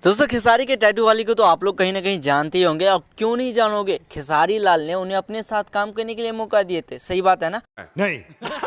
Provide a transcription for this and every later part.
दोस्तों खेसारी के टैटू वाली को तो आप लोग कहीं ना कहीं जानते ही होंगे, और क्यों नहीं जानोगे। खेसारी लाल ने उन्हें अपने साथ काम करने के लिए मौका दिए थे, सही बात है ना? नहीं।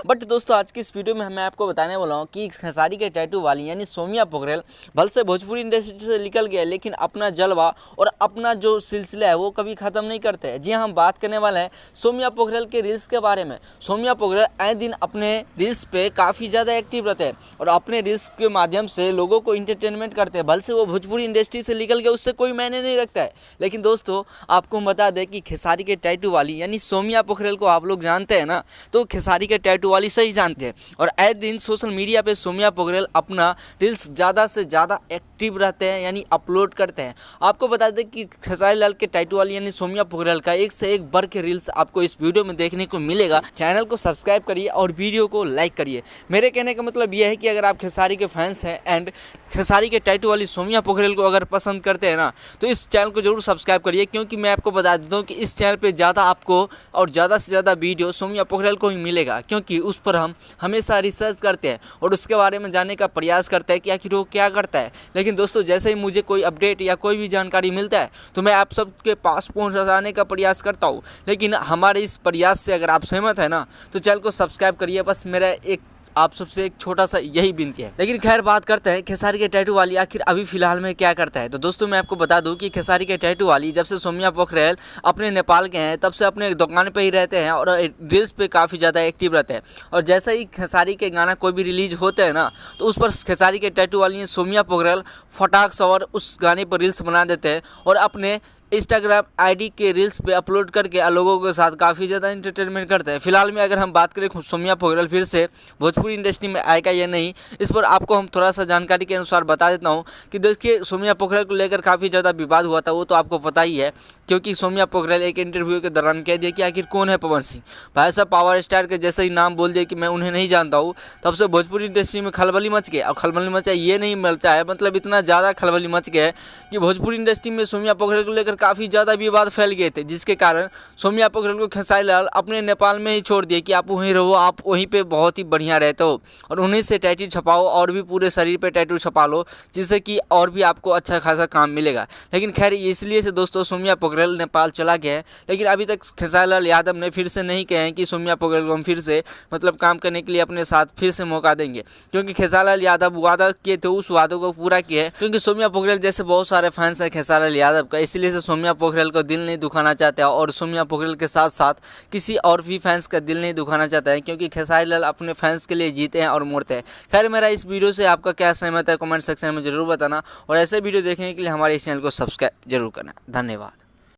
बट दोस्तों आज की इस वीडियो में मैं आपको बताने वाला हूँ कि खेसारी के टैटू वाली यानी सोमिया पोखरेल भले से भोजपुरी इंडस्ट्री से निकल गया, लेकिन अपना जलवा और अपना जो सिलसिला है वो कभी खत्म नहीं करते हैं। जी हम बात करने वाले हैं सोमिया पोखरेल के रील्स के बारे में। सोमिया पोखरेल आए दिन अपने रील्स पे काफ़ी ज़्यादा एक्टिव रहते हैं और अपने रील्स के माध्यम से लोगों को इंटरटेनमेंट करते हैं। भले से वो भोजपुरी इंडस्ट्री से निकल गया, उससे कोई मायने नहीं रखता है। लेकिन दोस्तों आपको बता दें कि खेसारी के टैटू वाली यानी सोमिया पोखरेल को आप लोग जानते हैं ना, तो खेसारी के टैटू वाली सही जानते हैं। और आए दिन सोशल मीडिया पे सोमिया पोखरेल अपना रील्स ज़्यादा से ज़्यादा एक्टिव रहते हैं यानी अपलोड करते हैं। आपको बता दें कि खेसारी लाल के टैटू वाली यानी सोमिया पोखरेल का एक से एक बढ़ के रील्स आपको इस वीडियो में देखने को मिलेगा। चैनल को सब्सक्राइब करिए और वीडियो को लाइक करिए। मेरे कहने का मतलब यह है कि अगर आप खेसारी के फैंस हैं एंड खेसारी के टैटू वाली सोमिया पोखरेल को अगर पसंद करते हैं ना, तो इस चैनल को जरूर सब्सक्राइब करिए, क्योंकि मैं आपको बता देता हूँ कि इस चैनल पे ज़्यादा आपको और ज़्यादा से ज़्यादा वीडियो सोमिया पोखरेल को ही मिलेगा, क्योंकि उस पर हम हमेशा रिसर्च करते हैं और उसके बारे में जानने का प्रयास करते हैं कि आखिर वो क्या करता है। लेकिन दोस्तों जैसे ही मुझे कोई अपडेट या कोई भी जानकारी मिलता है तो मैं आप सबके पास पहुँचाने का प्रयास करता हूँ। लेकिन हमारे इस प्रयास से अगर आप सहमत है ना, तो चैनल को सब्सक्राइब करिए। बस मेरा एक आप सबसे एक छोटा सा यही विनती है। लेकिन खैर बात करते हैं खेसारी के टैटू वाली आखिर अभी फिलहाल में क्या करता है। तो दोस्तों मैं आपको बता दूं कि खेसारी के टैटू वाली जब से सोमिया पोखरेल अपने नेपाल के हैं तब से अपने दुकान पे ही रहते हैं और रील्स पे काफ़ी ज़्यादा एक्टिव रहते हैं। और जैसे ही खेसारी के गाना कोई भी रिलीज होते हैं ना, तो उस पर खेसारी के टैटू वाली सोमिया पोखरेल फटाक से और उस गाने पर रील्स बना देते हैं और अपने इंस्टाग्राम आईडी के रील्स पे अपलोड करके लोगों के साथ काफ़ी ज़्यादा इंटरटेनमेंट करते हैं। फिलहाल में अगर हम बात करें सोमिया पोखरेल फिर से भोजपुरी इंडस्ट्री में आएगा या नहीं, इस पर आपको हम थोड़ा सा जानकारी के अनुसार बता देता हूँ कि देखिए सोमिया पोखरेल को लेकर काफ़ी ज़्यादा विवाद हुआ था, वो तो आपको पता ही है, क्योंकि सोमिया पोखरेल एक इंटरव्यू के दौरान कह दिया कि आखिर कौन है पवन सिंह। भाई साहब पावर स्टार के जैसे ही नाम बोल दिया कि मैं उन्हें नहीं जानता हूँ, तब से भोजपुरी इंडस्ट्री में खलबली मच गया। और खलबली मचा ये नहीं मचा है, मतलब इतना ज़्यादा खलबली मच गया है कि भोजपुरी इंडस्ट्री में सोमिया पोखरेल को लेकर काफ़ी ज़्यादा विवाद फैल गए थे, जिसके कारण सोमिया पोखरेल को खेसारी लाल अपने नेपाल में ही छोड़ दिए कि आप वहीं रहो, आप वहीं पे बहुत ही बढ़िया रहते हो और उन्हीं से टैटू छपाओ और भी पूरे शरीर पे टैटू छपा लो, जिससे कि और भी आपको अच्छा खासा काम मिलेगा। लेकिन खैर इसलिए से दोस्तों सोमिया पोखरेल नेपाल चला गया है, लेकिन अभी तक खेसारी लाल यादव ने फिर से नहीं कहे हैं कि सोमिया पोखरेल को हम फिर से मतलब काम करने के लिए अपने साथ फिर से मौका देंगे, क्योंकि खेसारी लाल यादव वादा किए थे उस वादों को पूरा किया है। क्योंकि सोमिया पोखरेल जैसे बहुत सारे फैंस हैं खेसारी लाल यादव का, इसलिए से सोमिया पोखरेल को दिल नहीं दुखाना चाहते हैं और सोमिया पोखरेल के साथ साथ किसी और भी फैंस का दिल नहीं दुखाना चाहता है, क्योंकि खेसारी लाल अपने फैंस के लिए जीते हैं और मरते हैं। खैर मेरा इस वीडियो से आपका क्या सहमत है कमेंट सेक्शन में जरूर बताना, और ऐसे वीडियो देखने के लिए हमारे इस चैनल को सब्सक्राइब जरूर करना। धन्यवाद।